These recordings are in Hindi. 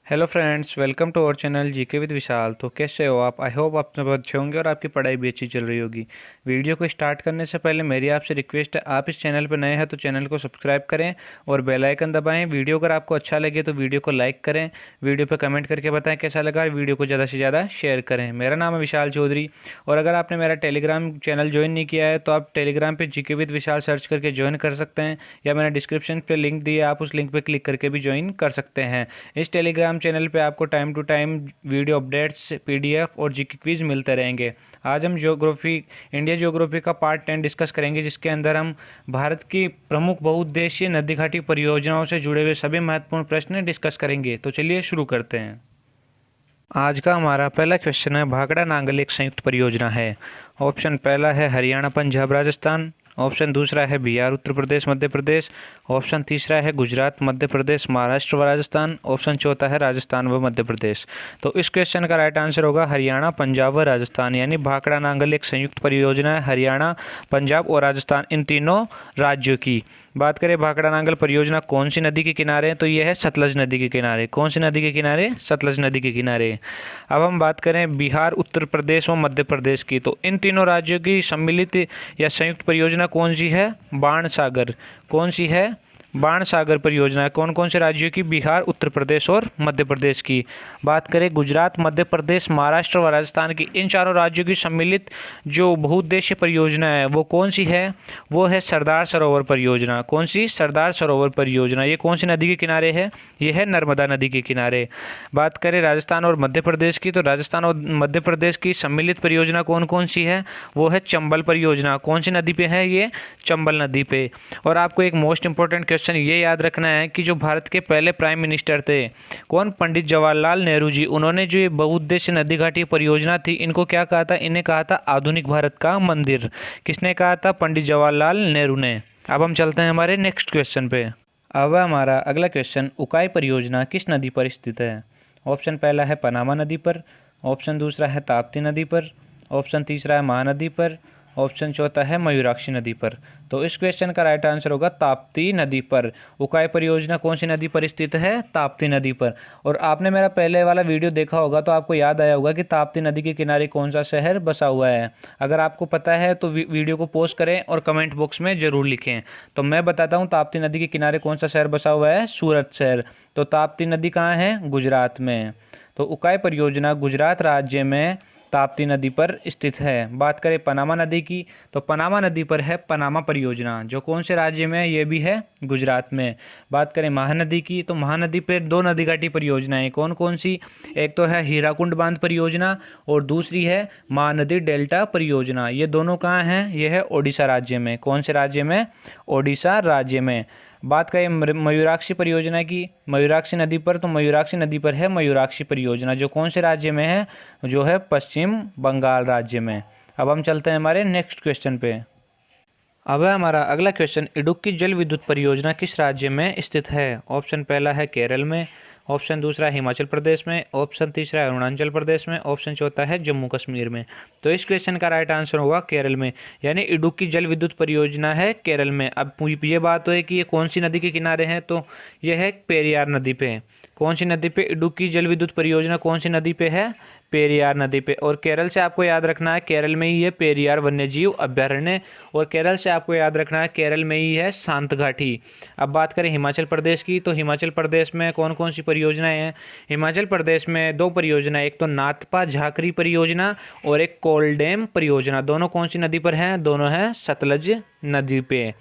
Hello friends, welcome to our channel GK with Vishal. तो कैसे हो आप? आई होप आप सब अच्छे होंगे और आपकी पढ़ाई भी अच्छी चल रही होगी। वीडियो को स्टार्ट करने से पहले मेरी आपसे रिक्वेस्ट है, आप इस चैनल पर नए हैं तो चैनल को सब्सक्राइब करें और बेल आइकन दबाएं। वीडियो अगर आपको अच्छा लगे तो वीडियो को लाइक करें, वीडियो पर कमेंट करके बताएं कैसा लगा और वीडियो को ज़्यादा से ज़्यादा शेयर करें। मेरा नाम है विशाल चौधरी और अगर आपने मेरा टेलीग्राम चैनल ज्वाइन नहीं किया है तो आप टेलीग्राम पर जीके विद विशाल सर्च करके ज्वाइन कर सकते हैं, या मैंने डिस्क्रिप्शन पर लिंक दिया, आप उस लिंक पर क्लिक करके भी ज्वाइन कर सकते हैं। इस टेलीग्राम चैनल पे आपको time to time video updates, PDF और जीके क्विज मिलते रहेंगे। आज हम ज्योग्राफी, इंडिया ज्योग्राफी का पार्ट 10 डिस्कस करेंगे, जिसके अंदर हम भारत की प्रमुख बहुउद्देशीय नदी घाटी परियोजनाओं से जुड़े हुए सभी महत्वपूर्ण प्रश्न डिस्कस करेंगे। तो चलिए शुरू करते हैं। आज का हमारा पहला क्वेश्चन है, भाखड़ा नांगल एक संयुक्त परियोजना है। ऑप्शन पहला है हरियाणा, पंजाब, राजस्थान। ऑप्शन दूसरा है बिहार, उत्तर प्रदेश, मध्य प्रदेश। ऑप्शन तीसरा है गुजरात, मध्य प्रदेश, महाराष्ट्र व राजस्थान। ऑप्शन चौथा है राजस्थान व मध्य प्रदेश। तो इस क्वेश्चन का राइट आंसर होगा हरियाणा, पंजाब व राजस्थान, यानी भाखड़ा नांगल एक संयुक्त परियोजना है हरियाणा, पंजाब और राजस्थान इन तीनों राज्यों की। बात करें भाखड़ा नांगल परियोजना कौन सी नदी के किनारे है, तो यह है सतलज नदी के किनारे। कौन सी नदी के किनारे? सतलज नदी के किनारे। अब हम बात करें बिहार, उत्तर प्रदेश और मध्य प्रदेश की, तो इन तीनों राज्यों की सम्मिलित या संयुक्त परियोजना कौन सी है? बाण सागर। कौन सी है? बाण सागर परियोजना। कौन कौन से राज्यों की? बिहार, उत्तर प्रदेश और मध्य प्रदेश की। बात करें गुजरात, मध्य प्रदेश, महाराष्ट्र और राजस्थान की, इन चारों राज्यों की सम्मिलित जो बहुउद्देशीय परियोजना है वो कौन सी है? वो है सरदार सरोवर परियोजना। कौन सी? सरदार सरोवर परियोजना। ये कौन सी नदी के किनारे है? ये है नर्मदा नदी के किनारे। बात करें राजस्थान और मध्य प्रदेश की, तो राजस्थान और मध्य प्रदेश की सम्मिलित परियोजना कौन कौन सी है? वो है चंबल परियोजना। कौन सी नदी पे है ये? चंबल नदी पे। और आपको एक मोस्ट इंपॉर्टेंट क्वेश्चन ये याद रखना है कि जो भारत के पहले प्राइम मिनिस्टर थे, कौन? पंडित जवाहरलाल नेहरू जी। उन्होंने जो ये बहुउद्देशीय नदी घाटी परियोजना थी, इनको क्या कहा था? इन्हें कहा था आधुनिक भारत का मंदिर। किसने कहा था? पंडित जवाहरलाल नेहरू ने। अब हम चलते हैं हमारे नेक्स्ट क्वेश्चन पे। अब हमारा अगला क्वेश्चन, उकाई परियोजना किस नदी पर स्थित है? ऑप्शन पहला है पनामा नदी पर। ऑप्शन दूसरा है ताप्ती नदी पर। ऑप्शन तीसरा है महानदी पर। ऑप्शन चौथा है मयूराक्षी नदी पर। तो इस क्वेश्चन का राइट आंसर होगा ताप्ती नदी पर। उकाई परियोजना कौन सी नदी पर स्थित है? ताप्ती नदी पर। और आपने मेरा पहले वाला वीडियो देखा होगा तो आपको याद आया होगा कि ताप्ती नदी के किनारे कौन सा शहर बसा हुआ है। अगर आपको पता है तो वीडियो को पॉज करें और कमेंट बॉक्स में ज़रूर लिखें। तो मैं बताता हूँ ताप्ती नदी के किनारे कौन सा शहर बसा हुआ है? सूरत शहर। तो ताप्ती नदी कहाँ है? गुजरात में। तो उकाई परियोजना गुजरात राज्य में ताप्ती नदी पर स्थित है। बात करें पनामा नदी की, तो पनामा नदी पर है पनामा परियोजना, जो कौन से राज्य में है? ये भी है गुजरात में। बात करें महानदी की, तो महानदी पर दो नदी घाटी परियोजनाएं कौन कौन सी? एक तो है हीराकुंड बांध परियोजना और दूसरी है महानदी डेल्टा परियोजना। ये दोनों कहाँ हैं? ये है ओडिशा राज्य में। कौन से राज्य में? ओडिशा राज्य में। बात करें मयूराक्षी परियोजना की, मयूराक्षी नदी पर, तो मयूराक्षी नदी पर है मयूराक्षी परियोजना, जो कौन से राज्य में है? जो है पश्चिम बंगाल राज्य में। अब हम चलते हैं हमारे नेक्स्ट क्वेश्चन पे। अब है हमारा अगला क्वेश्चन, इडुक्की जल विद्युत परियोजना किस राज्य में स्थित है? ऑप्शन पहला है केरल में। ऑप्शन दूसरा है हिमाचल प्रदेश में। ऑप्शन तीसरा है अरुणाचल प्रदेश में। ऑप्शन चौथा है जम्मू कश्मीर में। तो इस क्वेश्चन का राइट आंसर होगा केरल में, यानी इडुक्की जल विद्युत परियोजना है केरल में। अब ये बात तो है कि ये कौन सी नदी के किनारे है, तो यह है पेरियार नदी पे। कौन सी नदी पे इडुक्की जल विद्युत परियोजना कौन सी नदी पे है? पेरियार नदी पे। और केरल से आपको याद रखना है केरल में ही है पेरियार वन्यजीव अभ्यारण्य, और केरल से आपको याद रखना है केरल में ही है शांत घाटी। अब बात करें हिमाचल प्रदेश की, तो हिमाचल प्रदेश में कौन कौन सी परियोजनाएं हैं? हिमाचल प्रदेश में दो परियोजना, एक तो नाथपा झाकरी परियोजना और एक कोलडेम परियोजना। दोनों कौन सी नदी पर हैं? दोनों हैं सतलज नदी पे।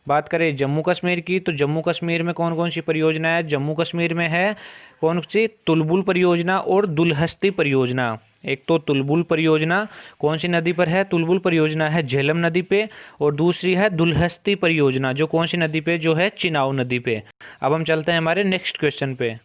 बात करें जम्मू कश्मीर की, तो जम्मू कश्मीर में कौन कौन सी परियोजना है? जम्मू कश्मीर में है कौन सी? तुलबुल परियोजना और दुलहस्ती परियोजना। एक तो तुलबुल परियोजना कौन सी नदी पर है? तुलबुल परियोजना है झेलम नदी पे, और दूसरी है दुलहस्ती परियोजना, जो कौन सी नदी पे? जो है चिनाव नदी पे। अब हम चलते हैं हमारे नेक्स्ट क्वेश्चन पे।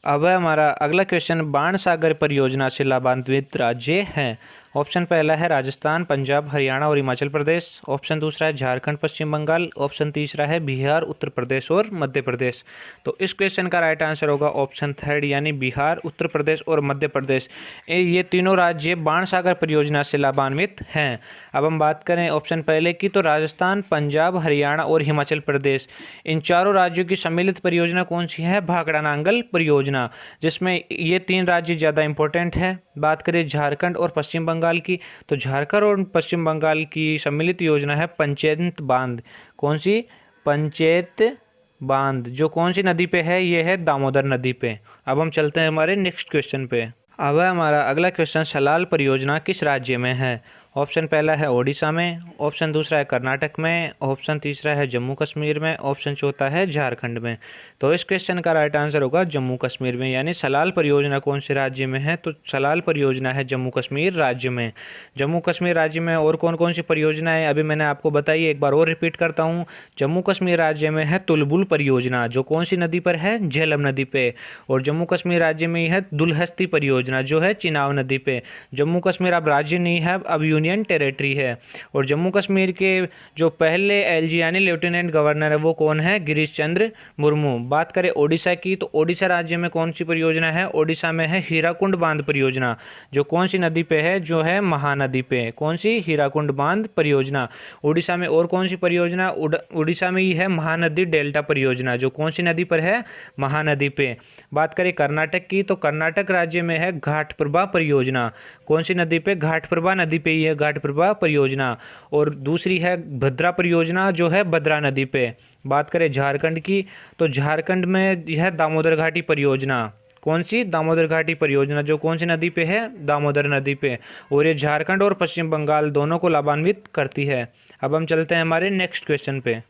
अब है हमारा अगला क्वेश्चन, बाण सागर परियोजना से लाभान्वित राज्य हैं। ऑप्शन पहला है राजस्थान, पंजाब, हरियाणा और हिमाचल प्रदेश। ऑप्शन दूसरा है झारखंड, पश्चिम बंगाल। ऑप्शन तीसरा है बिहार, उत्तर प्रदेश और मध्य प्रदेश। तो इस क्वेश्चन का राइट आंसर होगा ऑप्शन थर्ड, यानी बिहार, उत्तर प्रदेश और मध्य प्रदेश। ये तीनों राज्य बाण सागर परियोजना से लाभान्वित हैं। अब हम बात करें ऑप्शन पहले की, तो राजस्थान, पंजाब, हरियाणा और हिमाचल प्रदेश, इन चारों राज्यों की सम्मिलित परियोजना कौन सी है? भाखड़ा नांगल परियोजना, जिसमें ये 3 राज्य ज़्यादा इंपॉर्टेंट है। बात करें झारखंड और पश्चिम बंगाल की, तो झारखंड और पश्चिम बंगाल की सम्मिलित योजना है पंचेत बांध। कौन सी? पंचेत बांध, जो कौन सी नदी पे है? ये है दामोदर नदी पे। अब हम चलते हैं हमारे नेक्स्ट क्वेश्चन पे। अब है हमारा अगला क्वेश्चन, सलाल परियोजना किस राज्य में है? ऑप्शन पहला है ओडिशा में, ऑप्शन दूसरा है कर्नाटक में, ऑप्शन तीसरा है जम्मू कश्मीर में, ऑप्शन चौथा है झारखंड में। तो इस क्वेश्चन का राइट आंसर होगा जम्मू कश्मीर में, यानी सलाल परियोजना कौन से राज्य में है? तो सलाल परियोजना है जम्मू कश्मीर राज्य में। जम्मू कश्मीर राज्य में और कौन कौन सी परियोजना है अभी मैंने आपको बताई, एक बार और रिपीट करता हूँ। जम्मू कश्मीर राज्य में है तुलबुल परियोजना, जो कौन सी नदी पर है? झेलम नदी पे। और जम्मू कश्मीर राज्य में ही है दुलहस्ती परियोजना, जो है चिनाब नदी पे। जम्मू कश्मीर अब राज्य नहीं है, अब यूनियन टेरिटरी है। और जम्मू कश्मीर के जो पहले एलजी यानी लेफ्टिनेंट गवर्नर है वो कौन है? गिरीश चंद्र मुर्मू। बात करें ओडिशा की, तो ओडिशा राज्य में कौन सी परियोजना है? ओडिशा में है हीराकुंड बांध परियोजना, जो कौन सी नदी पे है? जो है महानदी पे। कौन सी? हीराकुंड बांध परियोजना। ओडिशा में और कौन सी परियोजना? ओडिशा में ही है महानदी डेल्टा परियोजना, जो कौन सी नदी पर है? महानदी पे। बात करें कर्नाटक की, तो कर्नाटक राज्य में है घाटप्रभा परियोजना। कौन सी नदी पे? घाटप्रभा नदी पे ही है घाटप्रभा परियोजना। और दूसरी है भद्रा परियोजना, जो है भद्रा नदी पे। बात करें झारखंड की, तो झारखंड में यह दामोदर घाटी परियोजना। कौन सी? दामोदर घाटी परियोजना, जो कौन सी नदी पे है? दामोदर नदी पे। और ये झारखंड और पश्चिम बंगाल दोनों को लाभान्वित करती है। अब हम चलते हैं हमारे नेक्स्ट क्वेश्चन पे।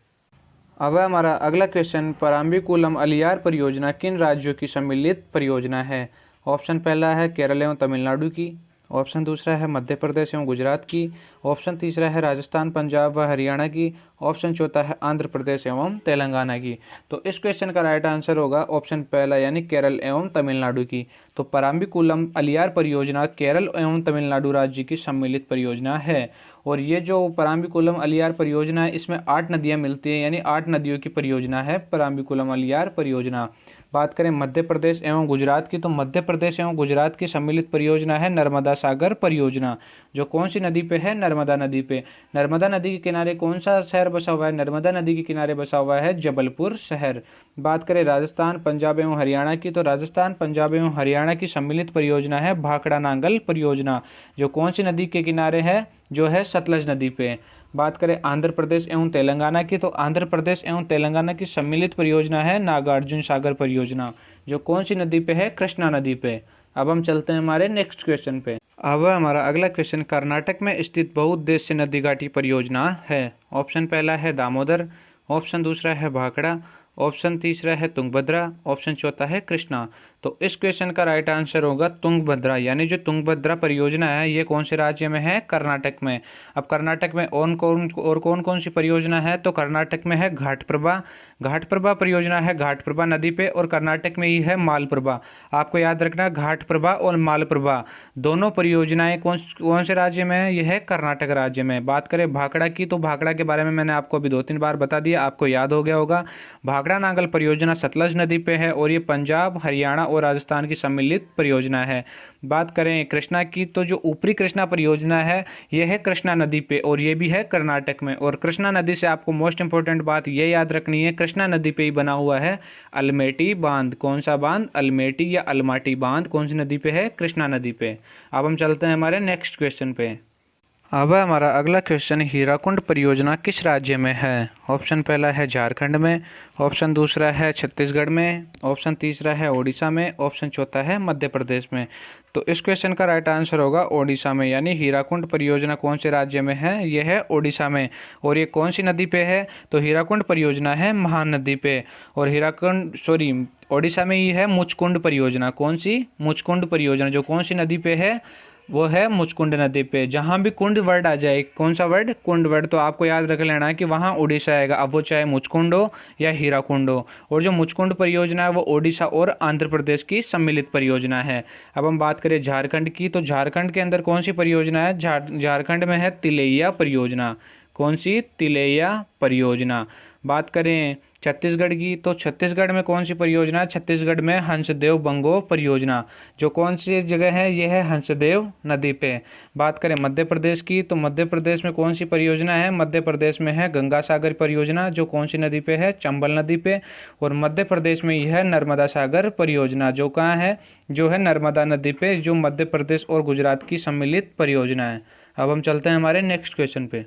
अब है हमारा अगला क्वेश्चन, पराम्बिकुलम अलियार परियोजना किन राज्यों की सम्मिलित परियोजना है? ऑप्शन पहला है केरल एवं तमिलनाडु की, ऑप्शन दूसरा है मध्य प्रदेश एवं गुजरात की, ऑप्शन तीसरा है राजस्थान, पंजाब व हरियाणा की, ऑप्शन चौथा है आंध्र प्रदेश एवं तेलंगाना की। तो इस क्वेश्चन का राइट आंसर होगा ऑप्शन पहला, यानी केरल एवं तमिलनाडु की। तो पराम्बिकुलम अलियार परियोजना केरल एवं तमिलनाडु राज्य की सम्मिलित परियोजना है। और ये जो पराम्बिकुलम अलियार परियोजना है, इसमें 8 नदियाँ मिलती हैं, यानी 8 नदियों की परियोजना है पराम्बिकुलम अलियार परियोजना। बात करें मध्य प्रदेश एवं गुजरात की, तो मध्य प्रदेश एवं गुजरात की सम्मिलित परियोजना है नर्मदा सागर परियोजना, जो कौन सी नदी पे है? नर्मदा नदी पे। नर्मदा नदी के किनारे कौन सा शहर बसा हुआ है? नर्मदा नदी के किनारे बसा हुआ है जबलपुर शहर। बात करें राजस्थान, पंजाब एवं हरियाणा की, तो राजस्थान, पंजाब एवं हरियाणा की सम्मिलित परियोजना है भाखड़ा नांगल परियोजना, जो कौन सी नदी के किनारे है? जो है सतलज नदी पे। बात करें आंध्र प्रदेश एवं तेलंगाना की, तो आंध्र प्रदेश एवं तेलंगाना की सम्मिलित परियोजना है नागार्जुन सागर परियोजना, जो कौन सी नदी पे है? कृष्णा नदी पे। अब हम चलते हैं हमारे नेक्स्ट क्वेश्चन पे। अब हमारा अगला क्वेश्चन, कर्नाटक में स्थित बहुउद्देश्य नदी घाटी परियोजना है। ऑप्शन पहला है दामोदर, ऑप्शन दूसरा है भाखड़ा, ऑप्शन तीसरा है तुंगभद्रा, ऑप्शन चौथा है कृष्णा। तो इस क्वेश्चन का राइट आंसर होगा तुंगभद्रा, यानी जो तुंगभद्रा परियोजना है ये कौन से राज्य में है? कर्नाटक में। अब कर्नाटक में और कौन कौन सी परियोजना है? तो कर्नाटक में है घाटप्रभा, घाटप्रभा परियोजना है घाटप्रभा नदी पे, और कर्नाटक में ही है मालप्रभा। आपको याद रखना, घाटप्रभा और मालप्रभा दोनों परियोजनाएं कौन से राज्य में है? यह है कर्नाटक राज्य में। बात करें भाखड़ा की, तो भाखड़ा के बारे में मैंने आपको अभी 2-3 बार बता दिया, आपको याद हो गया होगा। भाखड़ा नांगल परियोजना सतलज नदी पे है, और ये पंजाब, हरियाणा और राजस्थान की सम्मिलित परियोजना है। बात करें कृष्णा की, तो जो ऊपरी कृष्णा परियोजना है यह है कृष्णा नदी पे, और ये भी है कर्नाटक में। और कृष्णा नदी से आपको मोस्ट इंपॉर्टेंट बात ये याद रखनी है, कृष्णा नदी पे ही बना हुआ है अलमेटी बांध। कौन सा बांध? अलमेटी या अलमाटी बांध कौन सी नदी पे है? कृष्णा नदी पे। अब हम चलते हैं हमारे नेक्स्ट क्वेश्चन पे। अब हमारा अगला क्वेश्चन, हीराकुंड परियोजना किस राज्य में है? ऑप्शन पहला है झारखंड में, ऑप्शन दूसरा है छत्तीसगढ़ में, ऑप्शन तीसरा है ओडिशा में, ऑप्शन चौथा है मध्य प्रदेश में। तो इस क्वेश्चन का राइट आंसर होगा ओडिशा में, यानी हीराकुंड परियोजना कौन से राज्य में है? यह है ओडिशा में। और ये कौन सी नदी पे है? तो हीराकुंड परियोजना है महानदी पे। और ओडिशा में ही है मुचकुंड परियोजना। कौन सी? मुचकुंड परियोजना, जो कौन सी नदी पे है? वो है मुचकुंड नदी पे। जहाँ भी कुंड वर्ड आ जाए, कौन सा वर्ड? कुंड वर्ड, तो आपको याद रख लेना है कि वहाँ उड़ीसा आएगा, अब वो चाहे मुचकुंड हो या हीराकुंड हो। और जो मुचकुंड परियोजना है वो ओडिशा और आंध्र प्रदेश की सम्मिलित परियोजना है। अब हम बात करें झारखंड की, तो झारखंड के अंदर कौन सी परियोजना है? झारखंड में है तिलैया परियोजना। कौन सी? तिलैया परियोजना। बात करें छत्तीसगढ़ की, तो छत्तीसगढ़ में कौन सी परियोजना है? छत्तीसगढ़ में हंसदेव बंगो परियोजना। जो कौन सी जगह है? ये है हंसदेव नदी पे। बात करें मध्य प्रदेश की, तो मध्य प्रदेश में कौन सी परियोजना है? मध्य प्रदेश में है गंगा सागर परियोजना। जो कौन सी नदी पे है? चंबल नदी पे। और मध्य प्रदेश में यह है नर्मदा सागर परियोजना। जो कहाँ है? जो है नर्मदा नदी पे, जो मध्य प्रदेश और गुजरात की सम्मिलित परियोजना है। अब हम चलते हैं हमारे नेक्स्ट क्वेश्चन पे।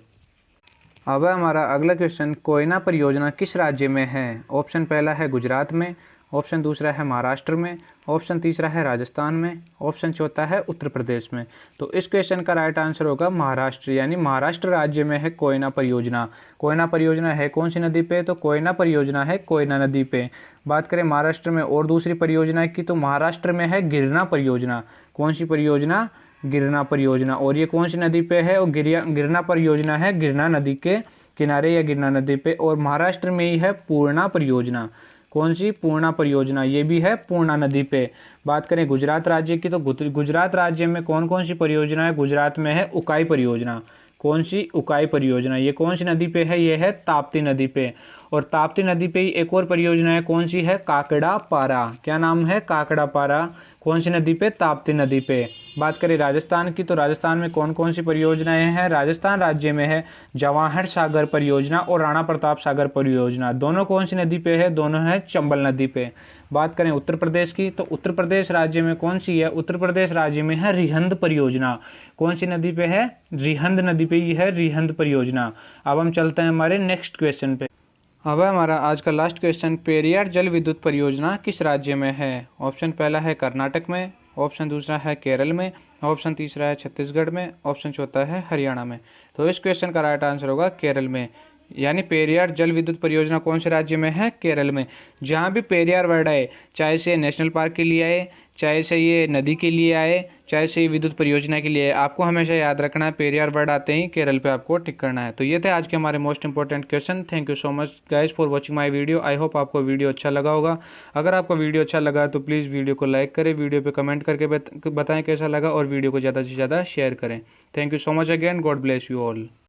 अब है हमारा अगला क्वेश्चन, कोयना परियोजना किस राज्य में है? ऑप्शन पहला है गुजरात में, ऑप्शन दूसरा है महाराष्ट्र में, ऑप्शन तीसरा है राजस्थान में, ऑप्शन चौथा है उत्तर प्रदेश में। तो इस क्वेश्चन का राइट आंसर होगा महाराष्ट्र, यानी महाराष्ट्र राज्य में है कोयना परियोजना। कोयना परियोजना है कौन सी नदी पे? तो कोयना परियोजना है कोयना नदी पे। बात करें महाराष्ट्र में और दूसरी परियोजना की, तो महाराष्ट्र में है गिरना परियोजना। कौन सी परियोजना? गिरना परियोजना। और ये कौन सी नदी पे है? और गिरना परियोजना है गिरना नदी के किनारे या गिरना नदी पे। और महाराष्ट्र में ही है पूर्णा परियोजना। कौन सी? पूर्णा परियोजना, ये भी है पूर्णा नदी पे। बात करें गुजरात राज्य की, तो गुजरात राज्य में कौन कौन सी परियोजना है? गुजरात में है उकाई परियोजना। कौन सी? उकाई परियोजना। ये कौन सी नदी पे है? ये है ताप्ती नदी पे। और ताप्ती नदी पे ही एक और परियोजना है, कौन सी है? काकड़ा पारा। क्या नाम है? काकड़ा पारा। कौन सी नदी पे? ताप्ती नदी पे। बात करें राजस्थान की, तो राजस्थान में कौन कौन सी परियोजनाएं हैं? राजस्थान राज्य में है जवाहर सागर परियोजना और राणा प्रताप सागर परियोजना। दोनों कौन सी नदी पे है? दोनों है चंबल नदी पे। बात करें उत्तर प्रदेश की, तो उत्तर प्रदेश राज्य में कौन सी है? उत्तर प्रदेश राज्य में है रिहंद परियोजना। कौन सी नदी पे है? रिहंद नदी पे ही है रिहंद परियोजना। अब हम चलते हैं हमारे नेक्स्ट क्वेश्चन पे। अब है हमारा आज का लास्ट क्वेश्चन, पेरियार जल विद्युत परियोजना किस राज्य में है? ऑप्शन पहला है कर्नाटक में, ऑप्शन दूसरा है केरल में, ऑप्शन तीसरा है छत्तीसगढ़ में, ऑप्शन चौथा है हरियाणा में। तो इस क्वेश्चन का राइट आंसर होगा केरल में, यानी पेरियार जल विद्युत परियोजना कौन से राज्य में है? केरल में। जहाँ भी पेरियार वर्ड आए, चाहे से नेशनल पार्क के लिए आए, चाहे से ये नदी के लिए आए, चाहे से विद्युत परियोजना के लिए, आपको हमेशा याद रखना है पेरियार वर्ड आते ही केरल पे आपको टिक करना है। तो ये थे आज के हमारे most important question. Thank you so much guys for watching my video. I hope आपको वीडियो अच्छा लगा होगा। अगर आपको वीडियो अच्छा लगा तो प्लीज़ वीडियो को लाइक करें, वीडियो पे कमेंट करके बताएं कैसा लगा, और वीडियो को ज़्यादा से ज़्यादा शेयर करें। Thank you so much again. God bless you all.